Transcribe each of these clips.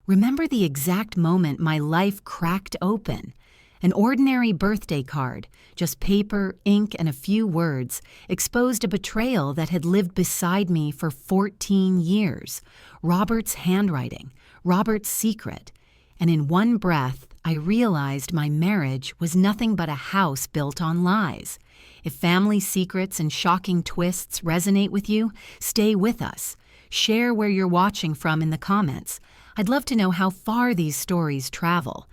Remember the exact moment my life cracked open. An ordinary birthday card, just paper, ink, and a few words, exposed a betrayal that had lived beside me for 14 years. Robert's handwriting, Robert's secret. And in one breath, I realized my marriage was nothing but a house built on lies. If family secrets and shocking twists resonate with you, stay with us. Share where you're watching from in the comments. I'd love to know how far these stories travel.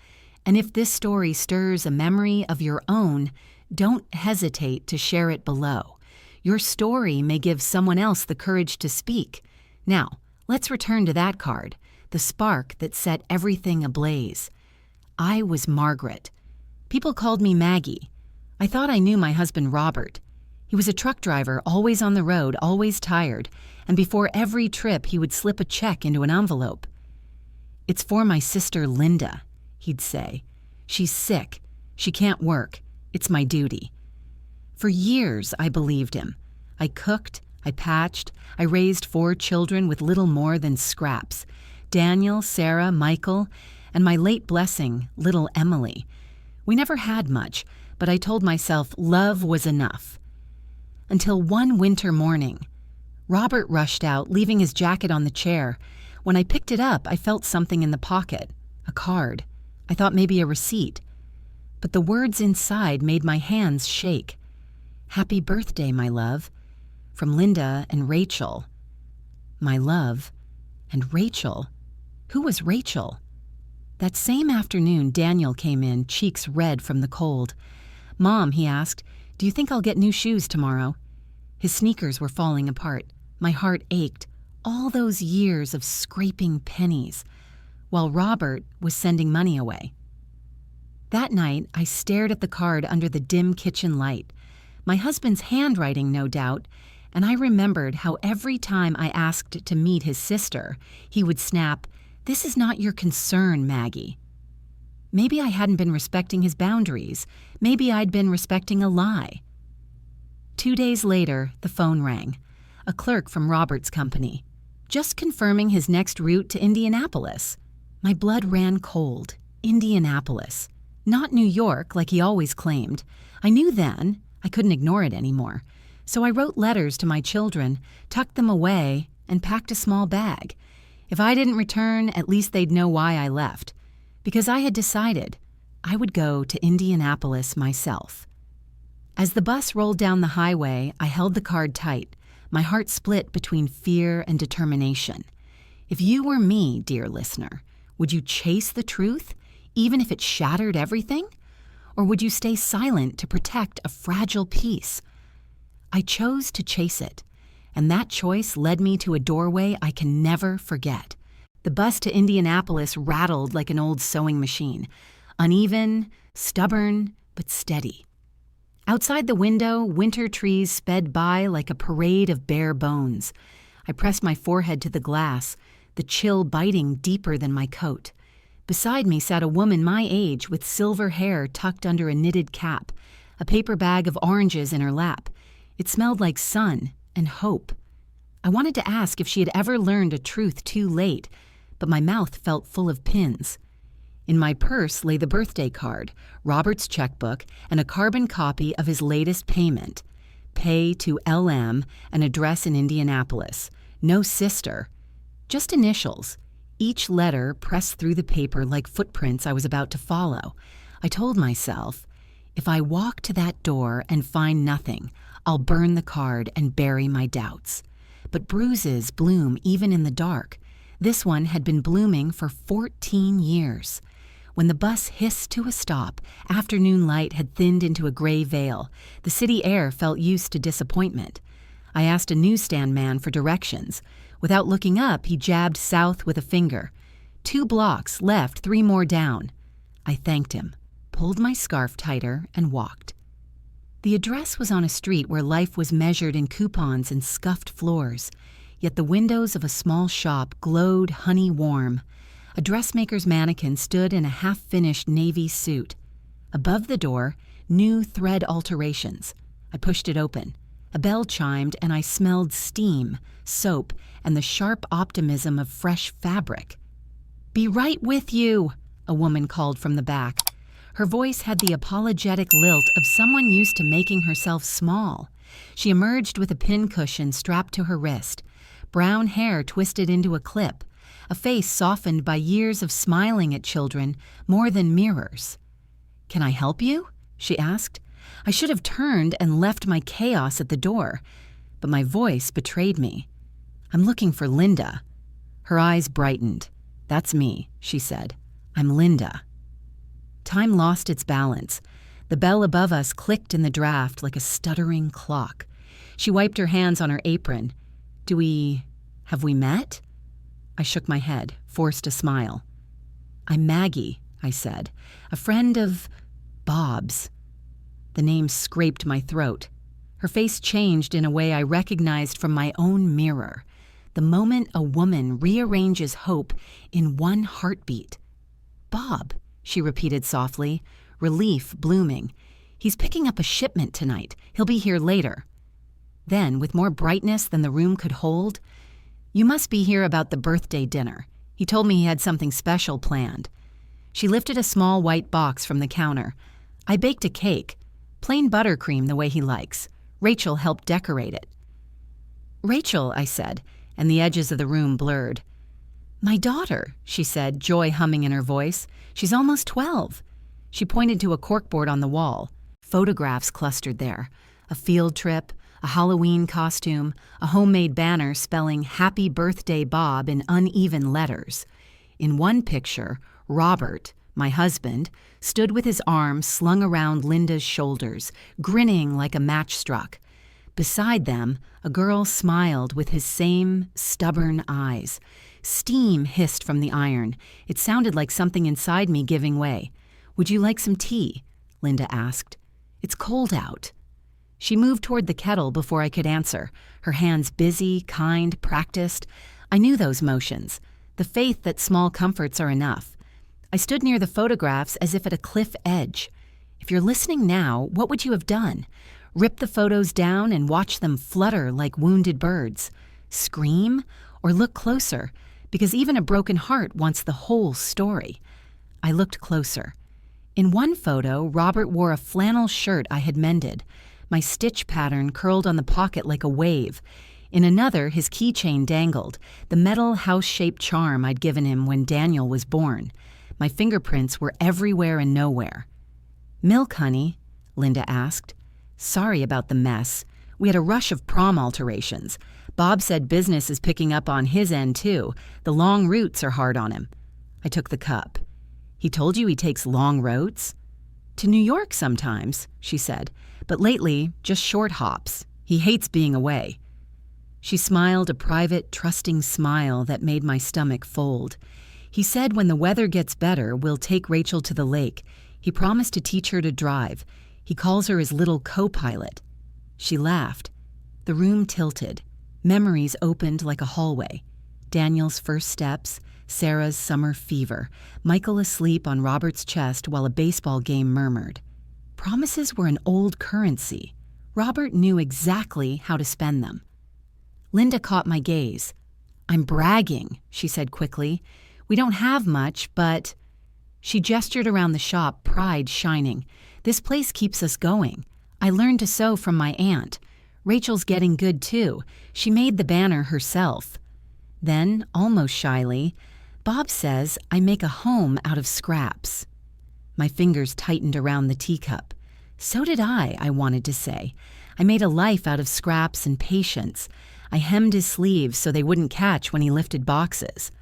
And if this story stirs a memory of your own, don't hesitate to share it below. Your story may give someone else the courage to speak. Now, let's return to that card, the spark that set everything ablaze. I was Margaret. People called me Maggie. I thought I knew my husband Robert. He was a truck driver, always on the road, always tired, and before every trip he would slip a check into an envelope. "It's for my sister Linda," he'd say. "She's sick. She can't work. It's my duty." For years, I believed him. I cooked, I patched, I raised 4 children with little more than scraps. Daniel, Sarah, Michael, and my late blessing, little Emily. We never had much, but I told myself love was enough. Until one winter morning. Robert rushed out, leaving his jacket on the chair. When I picked it up, I felt something in the pocket. A card. I thought maybe a receipt. But the words inside made my hands shake. "Happy birthday, my love. From Linda and Rachel." My love. And Rachel? Who was Rachel? That same afternoon, Daniel came in, cheeks red from the cold. "Mom," he asked, "do you think I'll get new shoes tomorrow?" His sneakers were falling apart. My heart ached. All those years of scraping pennies, while Robert was sending money away. That night, I stared at the card under the dim kitchen light. My husband's handwriting, no doubt, and I remembered how every time I asked to meet his sister, he would snap, "This is not your concern, Maggie." Maybe I hadn't been respecting his boundaries. Maybe I'd been respecting a lie. 2 days later, the phone rang. A clerk from Robert's company. Just confirming his next route to Indianapolis. My blood ran cold. Indianapolis. Not New York, like he always claimed. I knew then. I couldn't ignore it anymore. So I wrote letters to my children, tucked them away, and packed a small bag. If I didn't return, at least they'd know why I left. Because I had decided I would go to Indianapolis myself. As the bus rolled down the highway, I held the card tight. My heart split between fear and determination. If you were me, dear listener, would you chase the truth, even if it shattered everything? Or would you stay silent to protect a fragile peace? I chose to chase it, and that choice led me to a doorway I can never forget. The bus to Indianapolis rattled like an old sewing machine, uneven, stubborn, but steady. Outside the window, winter trees sped by like a parade of bare bones. I pressed my forehead to the glass, the chill biting deeper than my coat. Beside me sat a woman my age with silver hair tucked under a knitted cap, a paper bag of oranges in her lap. It smelled like sun and hope. I wanted to ask if she had ever learned a truth too late, but my mouth felt full of pins. In my purse lay the birthday card, Robert's checkbook, and a carbon copy of his latest payment. Pay to LM, an address in Indianapolis. No sister. Just initials. Each letter pressed through the paper like footprints I was about to follow. I told myself, if I walk to that door and find nothing, I'll burn the card and bury my doubts. But bruises bloom even in the dark. This one had been blooming for 14 years. When the bus hissed to a stop, afternoon light had thinned into a gray veil. The city air felt used to disappointment. I asked a newsstand man for directions. Without looking up, he jabbed south with a finger. 2 blocks, left, 3 more down. I thanked him, pulled my scarf tighter, and walked. The address was on a street where life was measured in coupons and scuffed floors. Yet the windows of a small shop glowed honey warm. A dressmaker's mannequin stood in a half-finished navy suit. Above the door, new thread alterations. I pushed it open. A bell chimed and I smelled steam, soap, and the sharp optimism of fresh fabric. "Be right with you," a woman called from the back. Her voice had the apologetic lilt of someone used to making herself small. She emerged with a pincushion strapped to her wrist, brown hair twisted into a clip, a face softened by years of smiling at children more than mirrors. "Can I help you?" she asked. I should have turned and left my chaos at the door, but my voice betrayed me. "I'm looking for Linda." Her eyes brightened. "That's me," she said. "I'm Linda." Time lost its balance. The bell above us clicked in the draft like a stuttering clock. She wiped her hands on her apron. Have we met?" I shook my head, forced a smile. "I'm Maggie," I said, "a friend of Bob's." The name scraped my throat. Her face changed in a way I recognized from my own mirror. The moment a woman rearranges hope in one heartbeat. "Bob," she repeated softly, relief blooming. "He's picking up a shipment tonight. He'll be here later." Then, with more brightness than the room could hold, "You must be here about the birthday dinner. He told me he had something special planned." She lifted a small white box from the counter. "I baked a cake. Plain buttercream the way he likes. Rachel helped decorate it." "Rachel," I said, and the edges of the room blurred. "My daughter," she said, joy humming in her voice. "She's almost 12. She pointed to a corkboard on the wall. Photographs clustered there. A field trip, a Halloween costume, a homemade banner spelling "Happy Birthday Bob" in uneven letters. In one picture, Robert, my husband, stood with his arms slung around Linda's shoulders, grinning like a match struck. Beside them, a girl smiled with his same stubborn eyes. Steam hissed from the iron. It sounded like something inside me giving way. "Would you like some tea?" Linda asked. "It's cold out." She moved toward the kettle before I could answer, her hands busy, kind, practiced. I knew those motions, the faith that small comforts are enough. I stood near the photographs as if at a cliff edge. If you're listening now, what would you have done? Rip the photos down and watch them flutter like wounded birds? Scream? Or look closer? Because even a broken heart wants the whole story. I looked closer. In one photo, Robert wore a flannel shirt I had mended. My stitch pattern curled on the pocket like a wave. In another, his keychain dangled, the metal house-shaped charm I'd given him when Daniel was born. My fingerprints were everywhere and nowhere. "Milk, honey?" Linda asked. "Sorry about the mess. We had a rush of prom alterations. Bob said business is picking up on his end, too. The long routes are hard on him." I took the cup. "He told you he takes long roads?" "To New York sometimes," she said, "but lately, just short hops. He hates being away." She smiled a private, trusting smile that made my stomach fold. "He said when the weather gets better, we'll take Rachel to the lake. He promised to teach her to drive. He calls her his little co-pilot." She laughed. The room tilted. Memories opened like a hallway. Daniel's first steps, Sarah's summer fever, Michael asleep on Robert's chest while a baseball game murmured. Promises were an old currency. Robert knew exactly how to spend them. Linda caught my gaze. "I'm bragging," she said quickly. "We don't have much, but—" She gestured around the shop, pride shining. "This place keeps us going. I learned to sew from my aunt. Rachel's getting good, too. She made the banner herself." Then, almost shyly, "Bob says I make a home out of scraps." My fingers tightened around the teacup. "So did I wanted to say. I made a life out of scraps and patience. I hemmed his sleeves so they wouldn't catch when he lifted boxes.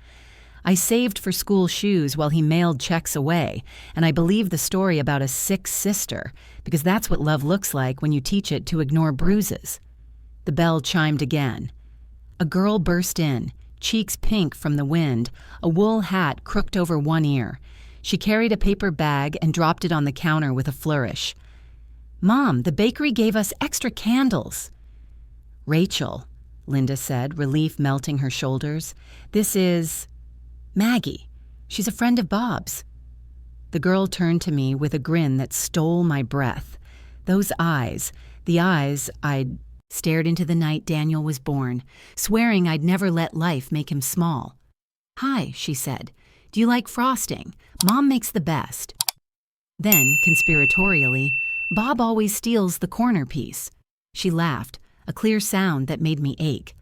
I saved for school shoes while he mailed checks away, and I believed the story about a sick sister, because that's what love looks like when you teach it to ignore bruises." The bell chimed again. A girl burst in, cheeks pink from the wind, a wool hat crooked over one ear. She carried a paper bag and dropped it on the counter with a flourish. "Mom, the bakery gave us extra candles." "Rachel," Linda said, relief melting her shoulders. "This is Maggie. She's a friend of Bob's." The girl turned to me with a grin that stole my breath. Those eyes, the eyes I'd stared into the night Daniel was born, swearing I'd never let life make him small. "Hi," she said. Do you like frosting? Mom makes the best. Then, conspiratorially, Bob always steals the corner piece. She laughed, a clear sound that made me ache.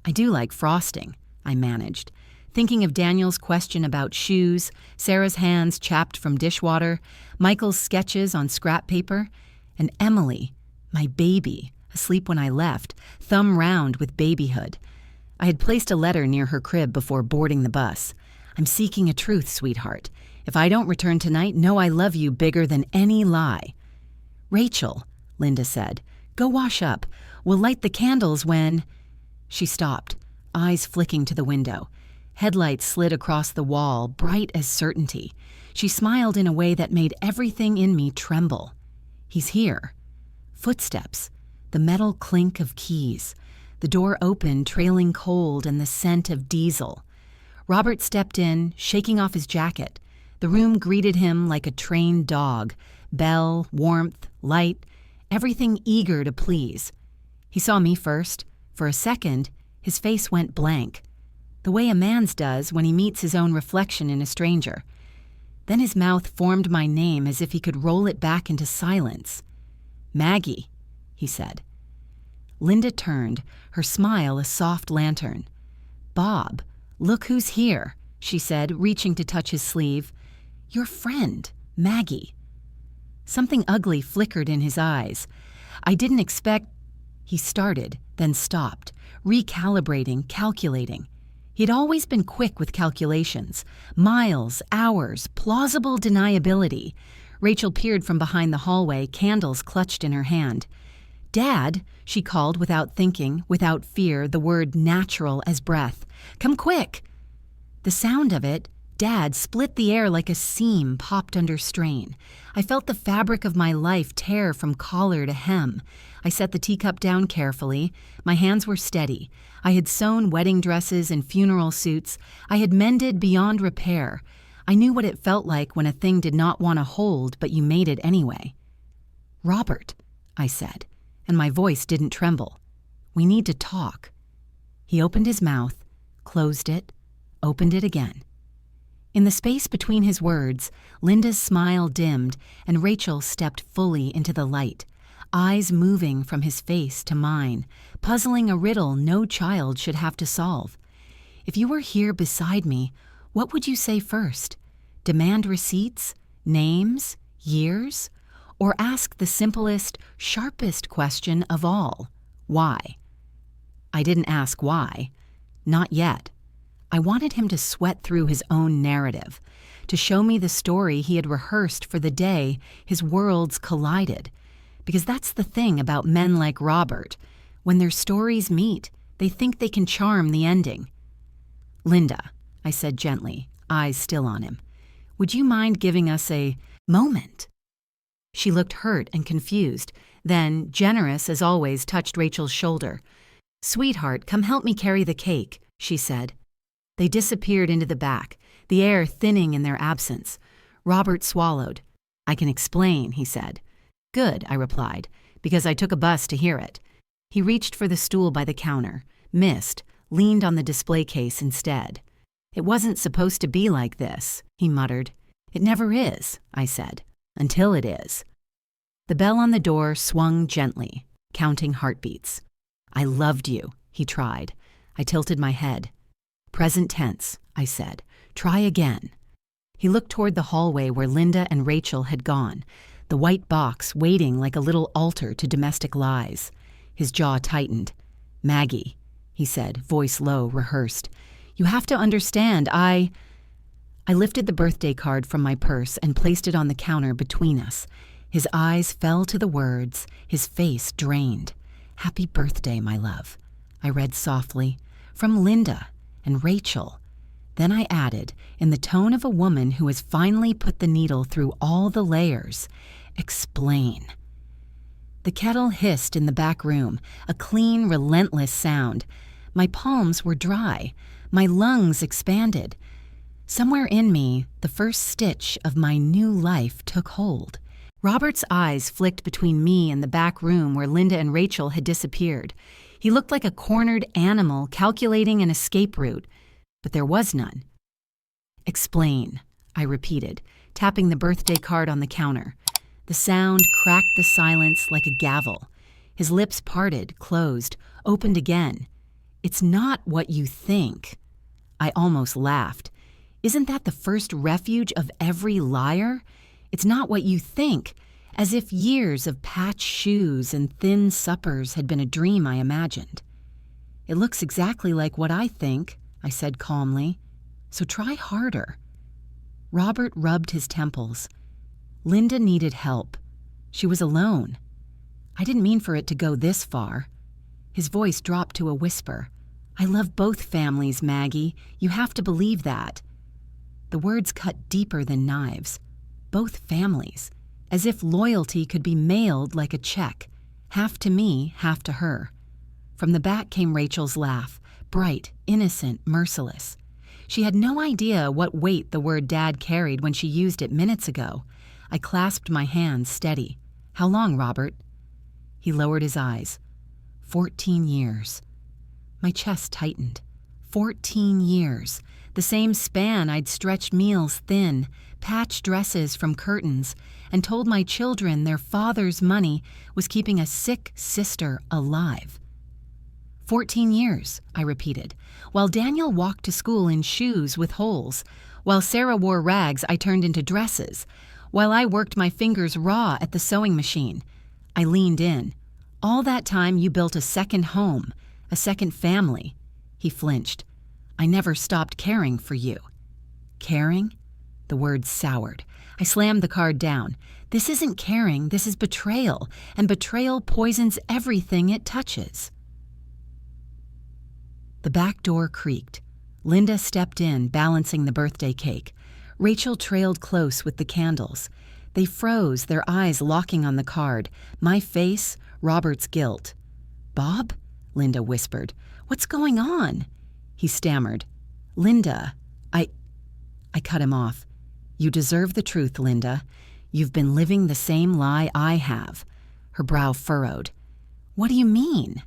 I do like frosting, I managed, thinking of Daniel's question about shoes, Sarah's hands chapped from dishwater, Michael's sketches on scrap paper, and Emily, my baby, asleep when I left, thumb round with babyhood. I had placed a letter near her crib before boarding the bus. I'm seeking a truth, sweetheart. If I don't return tonight, know I love you bigger than any lie. Rachel, Linda said, go wash up. We'll light the candles when... She stopped, eyes flicking to the window. Headlights slid across the wall, bright as certainty. She smiled in a way that made everything in me tremble. He's here. Footsteps, the metal clink of keys. The door opened, trailing cold and the scent of diesel. Robert stepped in, shaking off his jacket. The room greeted him like a trained dog. Bell, warmth, light, everything eager to please. He saw me first. For a second, his face went blank, the way a man's does when he meets his own reflection in a stranger. Then his mouth formed my name as if he could roll it back into silence. Maggie, he said. Linda turned, her smile a soft lantern. Bob, look who's here, she said, reaching to touch his sleeve. Your friend, Maggie. Something ugly flickered in his eyes. I didn't expect... He started, then stopped, recalibrating, calculating. He'd always been quick with calculations. Miles, hours, plausible deniability. Rachel peered from behind the hallway, candles clutched in her hand. Dad, she called without thinking, without fear, the word natural as breath. Come quick! The sound of it, Dad, split the air like a seam popped under strain. I felt the fabric of my life tear from collar to hem. I set the teacup down carefully. My hands were steady. I had sewn wedding dresses and funeral suits. I had mended beyond repair. I knew what it felt like when a thing did not want to hold, but you made it anyway. Robert, I said, and my voice didn't tremble. We need to talk. He opened his mouth, closed it, opened it again. In the space between his words, Linda's smile dimmed and Rachel stepped fully into the light, eyes moving from his face to mine, puzzling a riddle no child should have to solve. If you were here beside me, what would you say first? Demand receipts, names, years? Or ask the simplest, sharpest question of all, why? I didn't ask why. Not yet. I wanted him to sweat through his own narrative, to show me the story he had rehearsed for the day his worlds collided. Because that's the thing about men like Robert. When their stories meet, they think they can charm the ending. Linda, I said gently, eyes still on him, would you mind giving us a moment? She looked hurt and confused, then, generous as always, touched Rachel's shoulder. Sweetheart, come help me carry the cake, she said. They disappeared into the back, the air thinning in their absence. Robert swallowed. I can explain, he said. Good, I replied, because I took a bus to hear it. He reached for the stool by the counter, missed, leaned on the display case instead. It wasn't supposed to be like this, he muttered. It never is, I said, until it is. The bell on the door swung gently, counting heartbeats. I loved you, he tried. I tilted my head. Present tense, I said. Try again. He looked toward the hallway where Linda and Rachel had gone, the white box waiting like a little altar to domestic lies. His jaw tightened. Maggie, he said, voice low, rehearsed. You have to understand, I lifted the birthday card from my purse and placed it on the counter between us. His eyes fell to the words, his face drained. Happy birthday, my love. I read softly, from Linda and Rachel. Then I added, in the tone of a woman who has finally put the needle through all the layers, explain. The kettle hissed in the back room, a clean, relentless sound. My palms were dry, my lungs expanded. Somewhere in me, the first stitch of my new life took hold. Robert's eyes flicked between me and the back room where Linda and Rachel had disappeared. He looked like a cornered animal calculating an escape route, but there was none. Explain, I repeated, tapping the birthday card on the counter. The sound cracked the silence like a gavel. His lips parted, closed, opened again. It's not what you think. I almost laughed. Isn't that the first refuge of every liar? It's not what you think, as if years of patched shoes and thin suppers had been a dream I imagined. It looks exactly like what I think, I said calmly. So try harder. Robert rubbed his temples. Linda needed help. She was alone. I didn't mean for it to go this far. His voice dropped to a whisper. I love both families, Maggie. You have to believe that. The words cut deeper than knives. Both families. As if loyalty could be mailed like a check. Half to me, half to her. From the back came Rachel's laugh. Bright, innocent, merciless. She had no idea what weight the word Dad carried when she used it minutes ago. I clasped my hands steady. How long, Robert? He lowered his eyes. 14 years. My chest tightened. 14 years. The same span I'd stretched meals thin, patched dresses from curtains, and told my children their father's money was keeping a sick sister alive. 14 years, I repeated, while Daniel walked to school in shoes with holes, while Sarah wore rags I turned into dresses, while I worked my fingers raw at the sewing machine. I leaned in. All that time you built a second home, a second family. He flinched. I never stopped caring for you. Caring? The word soured. I slammed the card down. This isn't caring, this is betrayal, and betrayal poisons everything it touches. The back door creaked. Linda stepped in, balancing the birthday cake. Rachel trailed close with the candles. They froze, their eyes locking on the card. My face, Robert's guilt. Bob? Linda whispered. What's going on? He stammered. Linda, I cut him off. You deserve the truth, Linda. You've been living the same lie I have. Her brow furrowed. What do you mean?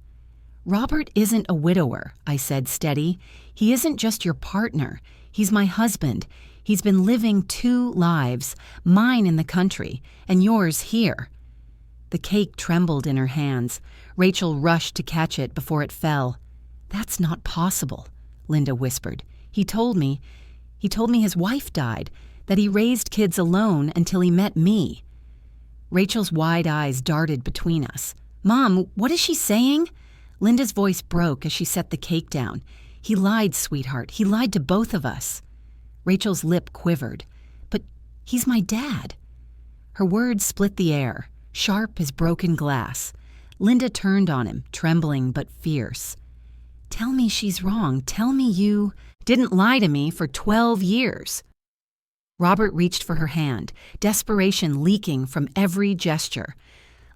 Robert isn't a widower, I said steady. He isn't just your partner. He's my husband. He's been living 2 lives, mine in the country, and yours here. The cake trembled in her hands. Rachel rushed to catch it before it fell. That's not possible, Linda whispered. He told me his wife died, that he raised kids alone until he met me. Rachel's wide eyes darted between us. Mom, what is she saying? Linda's voice broke as she set the cake down. He lied, sweetheart. He lied to both of us. Rachel's lip quivered. But he's my dad. Her words split the air, sharp as broken glass. Linda turned on him, trembling but fierce. Tell me she's wrong. Tell me you didn't lie to me for 12 years. Robert reached for her hand, desperation leaking from every gesture.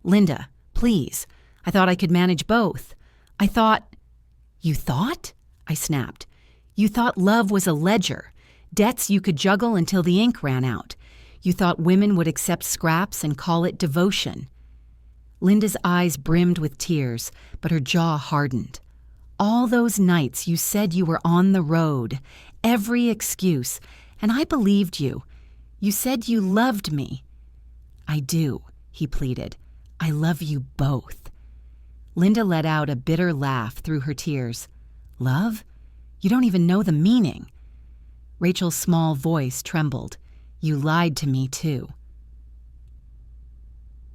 Linda, please. I thought I could manage both. I thought... You thought? I snapped. You thought love was a ledger, debts you could juggle until the ink ran out. You thought women would accept scraps and call it devotion. Linda's eyes brimmed with tears, but her jaw hardened. All those nights you said you were on the road, every excuse, and I believed you. You said you loved me. I do, he pleaded. I love you both. Linda let out a bitter laugh through her tears. Love? You don't even know the meaning. Rachel's small voice trembled. You lied to me too.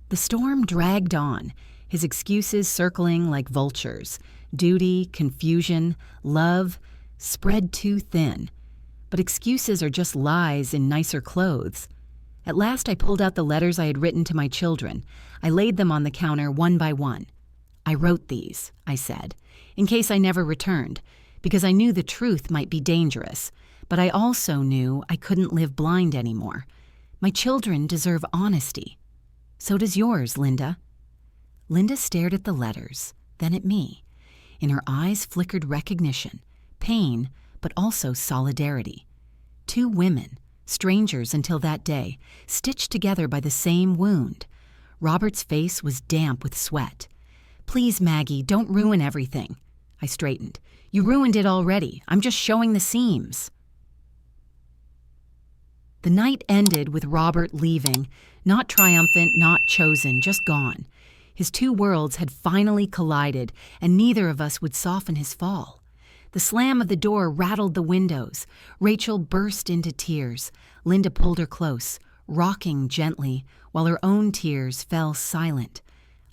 The storm dragged on, his excuses circling like vultures. Duty, confusion, love, spread too thin. But excuses are just lies in nicer clothes. At last I pulled out the letters I had written to my children. I laid them on the counter one by one. I wrote these, I said, in case I never returned, because I knew the truth might be dangerous, but I also knew I couldn't live blind anymore. My children deserve honesty. So does yours, Linda. Linda stared at the letters, then at me. In her eyes flickered recognition, pain, but also solidarity. 2 women, strangers until that day, stitched together by the same wound. Robert's face was damp with sweat. Please, Maggie, don't ruin everything. I straightened. You ruined it already. I'm just showing the seams. The night ended with Robert leaving, not triumphant, not chosen, just gone. His two worlds had finally collided, and neither of us would soften his fall. The slam of the door rattled the windows. Rachel burst into tears. Linda pulled her close, rocking gently, while her own tears fell silent.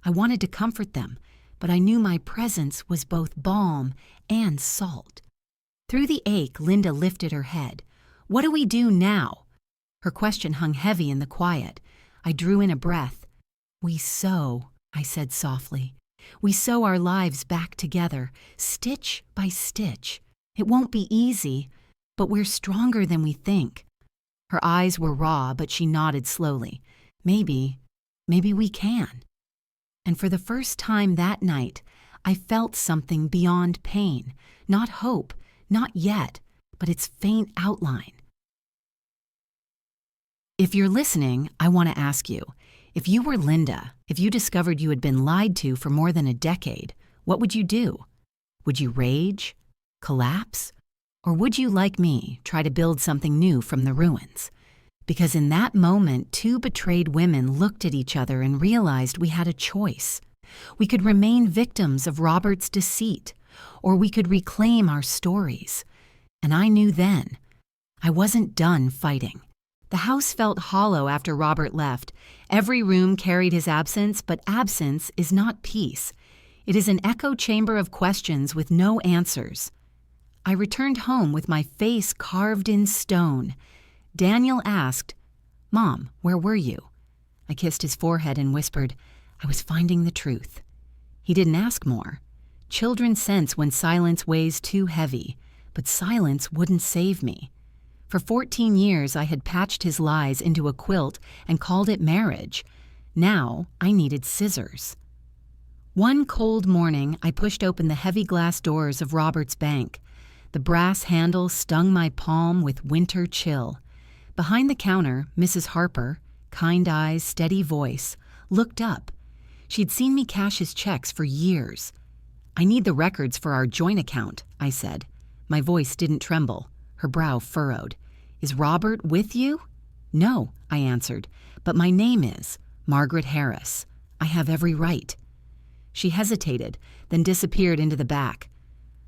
I wanted to comfort them, but I knew my presence was both balm and salt. Through the ache, Linda lifted her head. "What do we do now?" Her question hung heavy in the quiet. I drew in a breath. "We sew," I said softly. "We sew our lives back together, stitch by stitch. It won't be easy, but we're stronger than we think." Her eyes were raw, but she nodded slowly. Maybe we can." And for the first time that night, I felt something beyond pain. Not hope, not yet, but its faint outline. If you're listening, I want to ask you, if you were Linda, if you discovered you had been lied to for more than a decade, what would you do? Would you rage? Collapse? Or would you, like me, try to build something new from the ruins? Because in that moment, two betrayed women looked at each other and realized we had a choice. We could remain victims of Robert's deceit, or we could reclaim our stories. And I knew then, I wasn't done fighting. The house felt hollow after Robert left. Every room carried his absence, but absence is not peace. It is an echo chamber of questions with no answers. I returned home with my face carved in stone. Daniel asked, "Mom, where were you?" I kissed his forehead and whispered, "I was finding the truth." He didn't ask more. Children sense when silence weighs too heavy, but silence wouldn't save me. For 14 years, I had patched his lies into a quilt and called it marriage. Now, I needed scissors. One cold morning, I pushed open the heavy glass doors of Robert's bank. The brass handle stung my palm with winter chill. Behind the counter, Mrs. Harper, kind eyes, steady voice, looked up. She'd seen me cash his checks for years. "I need the records for our joint account," I said. My voice didn't tremble. Her brow furrowed. "Is Robert with you?" "No," I answered, "but my name is Margaret Harris. I have every right." She hesitated, then disappeared into the back.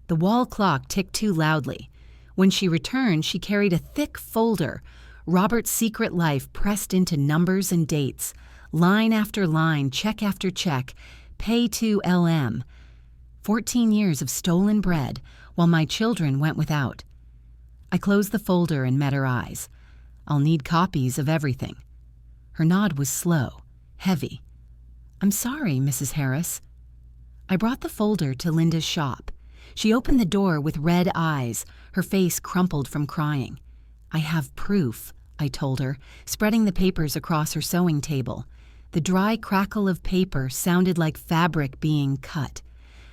The wall clock ticked too loudly. When she returned, she carried a thick folder, Robert's secret life pressed into numbers and dates, line after line, check after check, pay to LM. 14 years of stolen bread, while my children went without. I closed the folder and met her eyes. "I'll need copies of everything." Her nod was slow, heavy. "I'm sorry, Mrs. Harris." I brought the folder to Linda's shop. She opened the door with red eyes, her face crumpled from crying. "I have proof," I told her, spreading the papers across her sewing table. The dry crackle of paper sounded like fabric being cut.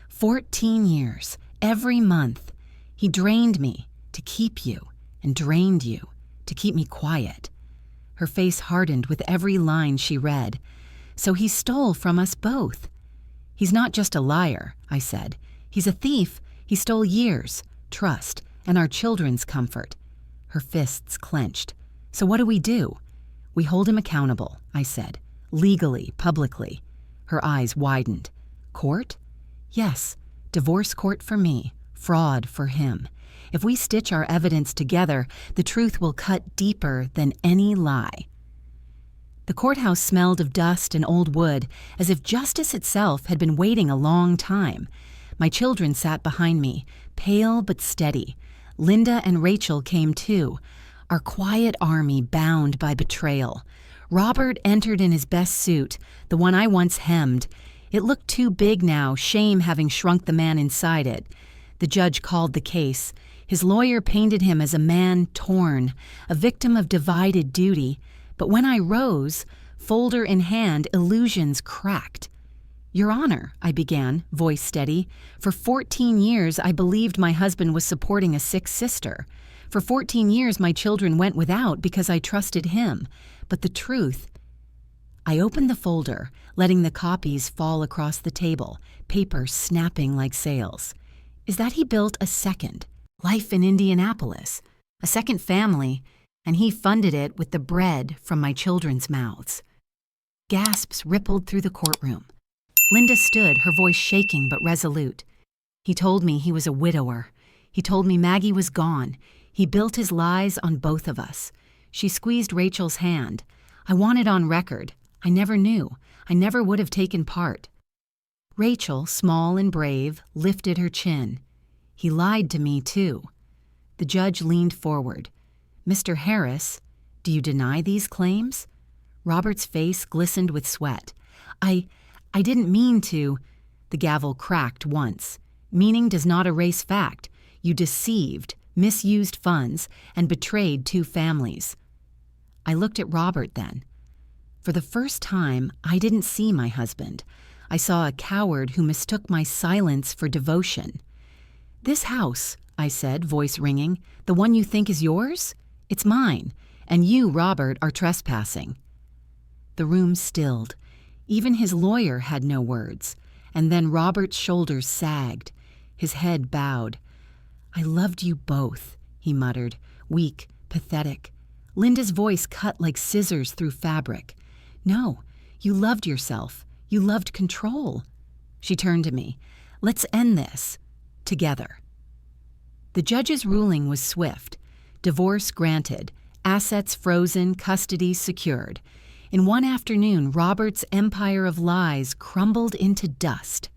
14 years, every month. He drained me to keep you, and drained you to keep me quiet. Her face hardened with every line she read. "So he stole from us both." "He's not just a liar," I said. "He's a thief. He stole years, trust, and our children's comfort." Her fists clenched. "So what do we do?" "We hold him accountable," I said. "Legally, publicly." Her eyes widened. "Court?" "Yes. Divorce court for me. Fraud for him. If we stitch our evidence together, the truth will cut deeper than any lie." The courthouse smelled of dust and old wood, as if justice itself had been waiting a long time. My children sat behind me, pale but steady. Linda and Rachel came too, our quiet army bound by betrayal. Robert entered in his best suit, the one I once hemmed. It looked too big now, shame having shrunk the man inside it. The judge called the case. His lawyer painted him as a man torn, a victim of divided duty. But when I rose, folder in hand, illusions cracked. "Your Honor," I began, voice steady, "for 14 years I believed my husband was supporting a sick sister. For 14 years my children went without because I trusted him. But the truth—" I opened the folder, letting the copies fall across the table, paper snapping like sails. "Is that he built a second life in Indianapolis, a second family, and he funded it with the bread from my children's mouths. Gasps rippled through the courtroom. Linda stood, her voice shaking but resolute. He told me he was a widower. He told me Maggie was gone. He built his lies on both of us. She squeezed Rachel's hand. I want it on record. I never knew. I never would have taken part. Rachel, small and brave, lifted her chin. He lied to me, too. The judge leaned forward. Mr. Harris, do you deny these claims? Robert's face glistened with sweat. I didn't mean to. The gavel cracked once. Meaning does not erase fact. You deceived, misused funds, and betrayed 2 families. I looked at Robert then. For the first time, I didn't see my husband. I saw a coward who mistook my silence for devotion. This house, I said, voice ringing, the one you think is yours? It's mine, and you, Robert, are trespassing. The room stilled. Even his lawyer had no words, and then Robert's shoulders sagged. His head bowed. I loved you both, he muttered, weak, pathetic. Linda's voice cut like scissors through fabric. No, you loved yourself. You loved control. She turned to me. Let's end this. Together. The judge's ruling was swift. Divorce granted. Assets frozen, custody secured. In one afternoon, Robert's empire of lies crumbled into dust.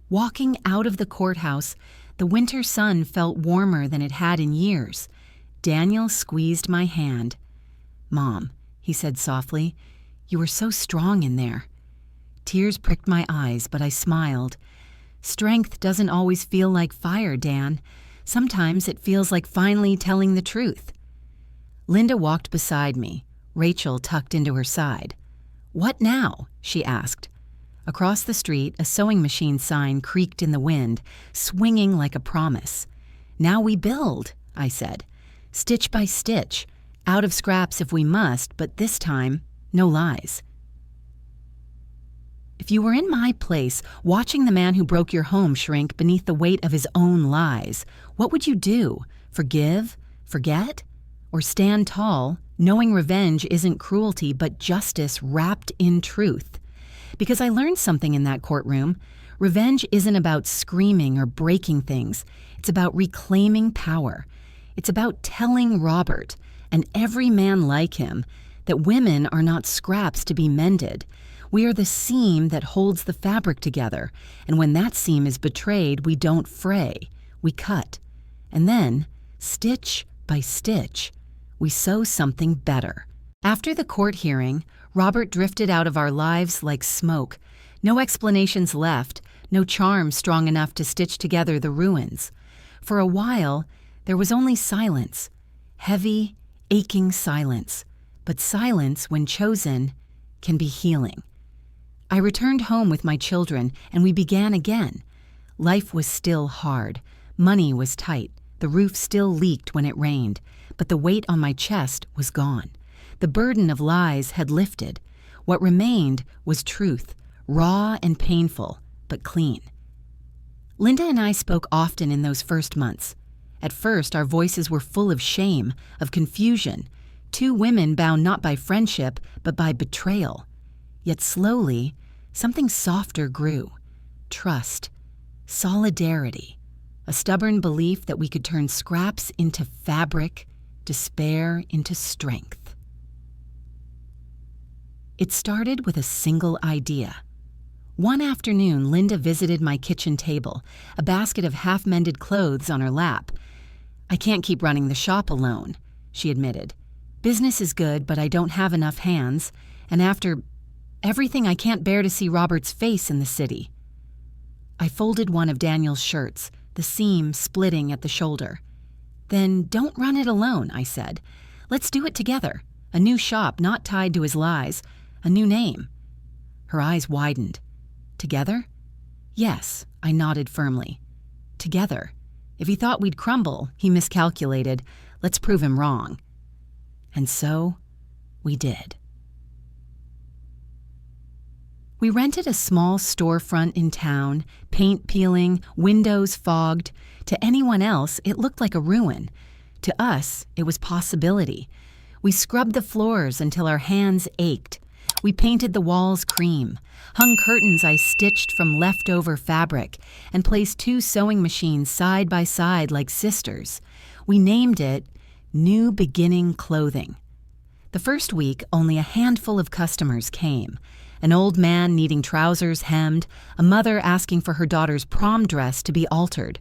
Walking out of the courthouse, the winter sun felt warmer than it had in years. Daniel squeezed my hand. Mom, he said softly, you were so strong in there. Tears pricked my eyes, but I smiled. Strength doesn't always feel like fire, Dan. Sometimes it feels like finally telling the truth. Linda walked beside me, Rachel tucked into her side. What now? She asked. Across the street, a sewing machine sign creaked in the wind, swinging like a promise. Now we build, I said. Stitch by stitch, out of scraps if we must, but this time, no lies. If you were in my place, watching the man who broke your home shrink beneath the weight of his own lies, what would you do? Forgive? Forget? Or stand tall, knowing revenge isn't cruelty but justice wrapped in truth? Because I learned something in that courtroom. Revenge isn't about screaming or breaking things. It's about reclaiming power. It's about telling Robert, and every man like him, that women are not scraps to be mended. We are the seam that holds the fabric together, and when that seam is betrayed, we don't fray, we cut. And then, stitch by stitch, we sew something better. After the court hearing, Robert drifted out of our lives like smoke. No explanations left, no charm strong enough to stitch together the ruins. For a while, there was only silence. Heavy, aching silence. But silence, when chosen, can be healing. I returned home with my children, and we began again. Life was still hard. Money was tight. The roof still leaked when it rained, but the weight on my chest was gone. The burden of lies had lifted. What remained was truth, raw and painful, but clean. Linda and I spoke often in those first months. At first, our voices were full of shame, of confusion. 2 women bound not by friendship, but by betrayal. Yet slowly, something softer grew. Trust, solidarity, a stubborn belief that we could turn scraps into fabric, despair into strength. It started with a single idea. One afternoon, Linda visited my kitchen table, a basket of half-mended clothes on her lap. I can't keep running the shop alone, she admitted. Business is good, but I don't have enough hands, and after everything, I can't bear to see Robert's face in the city. I folded one of Daniel's shirts, the seam splitting at the shoulder. Then don't run it alone, I said. Let's do it together. A new shop not tied to his lies, a new name. Her eyes widened. Together? Yes, I nodded firmly. Together. If he thought we'd crumble, he miscalculated. Let's prove him wrong. And so, we did. We rented a small storefront in town, paint peeling, windows fogged. To anyone else, it looked like a ruin. To us, it was possibility. We scrubbed the floors until our hands ached. We painted the walls cream, hung curtains I stitched from leftover fabric, and placed 2 sewing machines side by side like sisters. We named it New Beginning Clothing. The first week, only a handful of customers came. An old man needing trousers hemmed, a mother asking for her daughter's prom dress to be altered.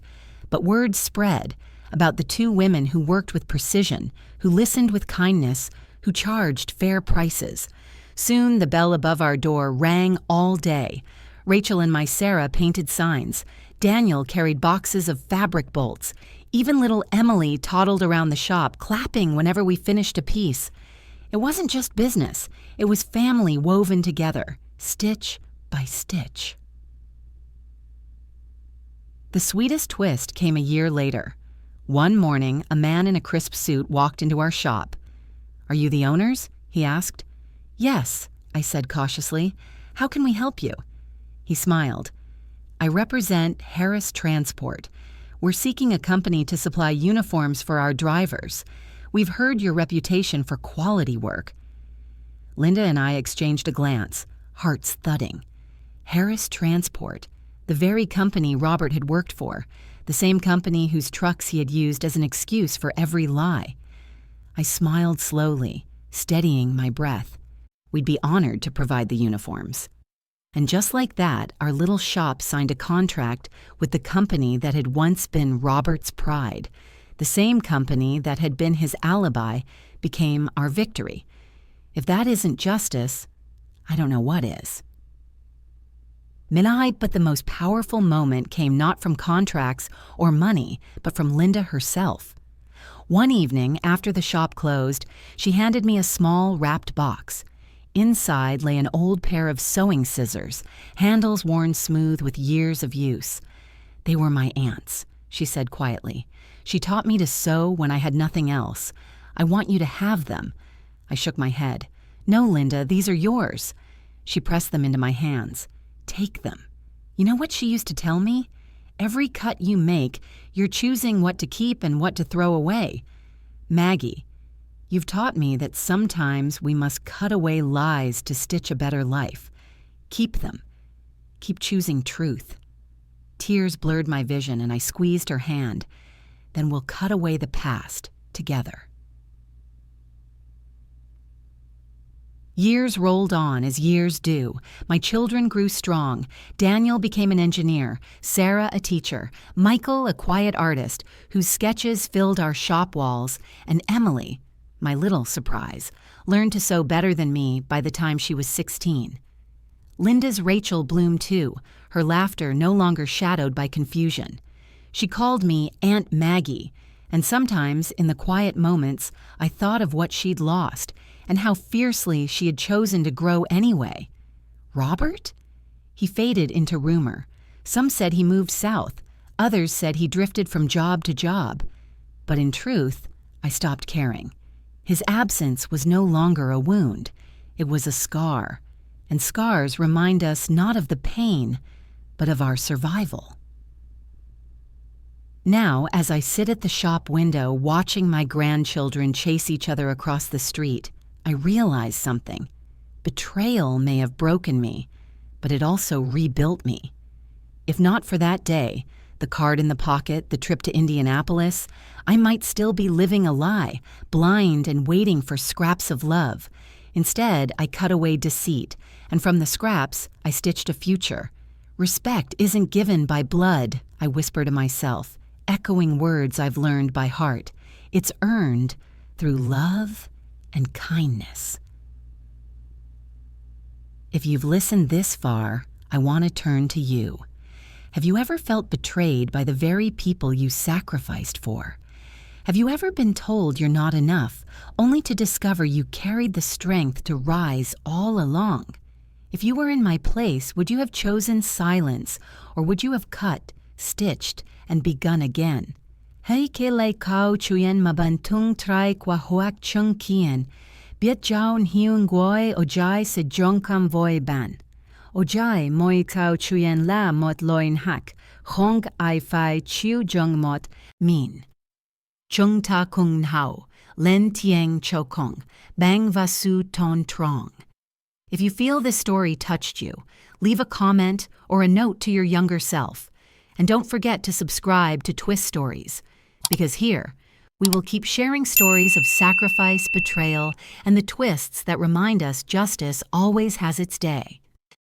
But word spread about the 2 women who worked with precision, who listened with kindness, who charged fair prices. Soon the bell above our door rang all day. Rachel and my Sarah painted signs. Daniel carried boxes of fabric bolts. Even little Emily toddled around the shop, clapping whenever we finished a piece. It wasn't just business. It was family woven together, stitch by stitch. The sweetest twist came a year later. One morning, a man in a crisp suit walked into our shop. "Are you the owners?" he asked. "Yes," I said cautiously. "How can we help you?" He smiled. "I represent Harris Transport. We're seeking a company to supply uniforms for our drivers. We've heard your reputation for quality work." Linda and I exchanged a glance, hearts thudding. Harris Transport, the very company Robert had worked for, the same company whose trucks he had used as an excuse for every lie. I smiled slowly, steadying my breath. We'd be honored to provide the uniforms. And just like that, our little shop signed a contract with the company that had once been Robert's pride. The same company that had been his alibi became our victory. If that isn't justice, I don't know what is. But the most powerful moment came not from contracts or money, but from Linda herself. One evening, after the shop closed, she handed me a small wrapped box. Inside lay an old pair of sewing scissors, handles worn smooth with years of use. "They were my aunt's," she said quietly. "She taught me to sew when I had nothing else. I want you to have them." I shook my head. "No, Linda, these are yours." She pressed them into my hands. "Take them. You know what she used to tell me? Every cut you make, you're choosing what to keep and what to throw away. Maggie, you've taught me that sometimes we must cut away lies to stitch a better life. Keep them. Keep choosing truth." Tears blurred my vision and I squeezed her hand. "Then we'll cut away the past together." Years rolled on as years do. My children grew strong. Daniel became an engineer, Sarah a teacher, Michael a quiet artist whose sketches filled our shop walls, and Emily, my little surprise, learned to sew better than me by the time she was 16. Linda's Rachel bloomed too, her laughter no longer shadowed by confusion. She called me Aunt Maggie, and sometimes in the quiet moments I thought of what she'd lost and how fiercely she had chosen to grow anyway. Robert? He faded into rumor. Some said he moved south. Others said he drifted from job to job. But in truth, I stopped caring. His absence was no longer a wound. It was a scar. And scars remind us not of the pain, but of our survival. Now, as I sit at the shop window watching my grandchildren chase each other across the street, I realize something. Betrayal may have broken me, but it also rebuilt me. If not for that day, the card in the pocket, the trip to Indianapolis, I might still be living a lie, blind and waiting for scraps of love. Instead, I cut away deceit, and from the scraps, I stitched a future. Respect isn't given by blood, I whisper to myself, echoing words I've learned by heart. It's earned through love and kindness. If you've listened this far, I want to turn to you. Have you ever felt betrayed by the very people you sacrificed for? Have you ever been told you're not enough, only to discover you carried the strength to rise all along? If you were in my place, would you have chosen silence, or would you have cut, stitched, and begun again? Hei ke lai kau chuyen mabantung trai kwa huak chung kien, biet jaun hiun guoi ojai se jonkam voi ban. Ojai moi kau chuyen la mot loin hak, hong ai fai chiu jong mot min. Chung ta kung hao, len tieng cho kong, bang vasu ton trong. If you feel this story touched you, leave a comment or a note to your younger self. And don't forget to subscribe to Twist Stories, because here, we will keep sharing stories of sacrifice, betrayal, and the twists that remind us justice always has its day.